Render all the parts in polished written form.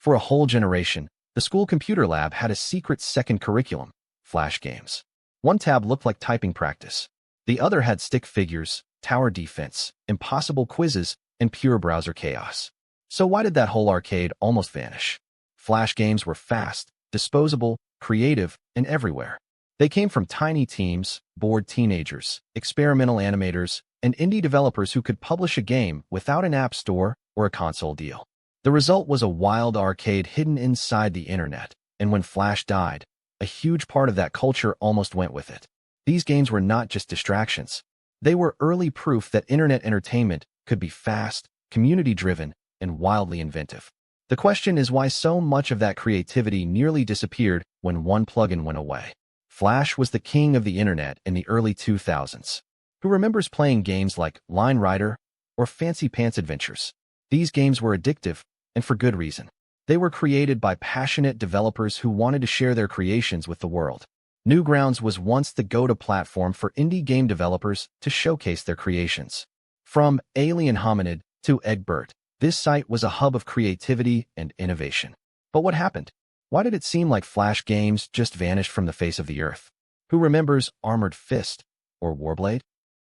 For a whole generation, the school computer lab had a secret second curriculum, Flash games. One tab looked like typing practice. The other had stick figures, tower defense, impossible quizzes, and pure browser chaos. So why did that whole arcade almost vanish? Flash games were fast, disposable, creative, and everywhere. They came from tiny teams, bored teenagers, experimental animators, and indie developers who could publish a game without an app store or a console deal. The result was a wild arcade hidden inside the internet, and when Flash died, a huge part of that culture almost went with it. These games were not just distractions. They were early proof that internet entertainment could be fast, community-driven, and wildly inventive. The question is why so much of that creativity nearly disappeared when one plugin went away. Flash was the king of the internet in the early 2000s. Who remembers playing games like Line Rider or Fancy Pants Adventures? These games were addictive, and for good reason. They were created by passionate developers who wanted to share their creations with the world. Newgrounds was once the go-to platform for indie game developers to showcase their creations. From Alien Hominid to Egbert, this site was a hub of creativity and innovation. But what happened? Why did it seem like Flash games just vanished from the face of the earth? Who remembers Armored Fist or Warblade?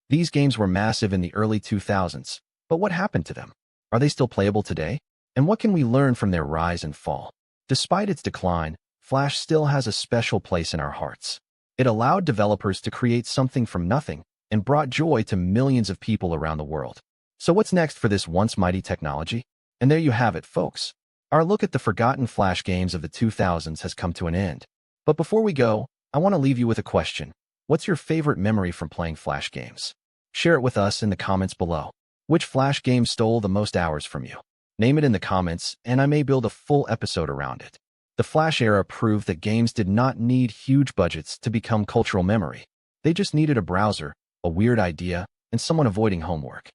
These games were massive in the early 2000s, but what happened to them? Are they still playable today? And what can we learn from their rise and fall? Despite its decline, Flash still has a special place in our hearts. It allowed developers to create something from nothing and brought joy to millions of people around the world. So what's next for this once mighty technology? And there you have it, folks. Our look at the forgotten Flash games of the 2000s has come to an end. But before we go, I want to leave you with a question. What's your favorite memory from playing Flash games? Share it with us in the comments below. Which Flash game stole the most hours from you? Name it in the comments, and I may build a full episode around it. The Flash era proved that games did not need huge budgets to become cultural memory. They just needed a browser, a weird idea, and someone avoiding homework.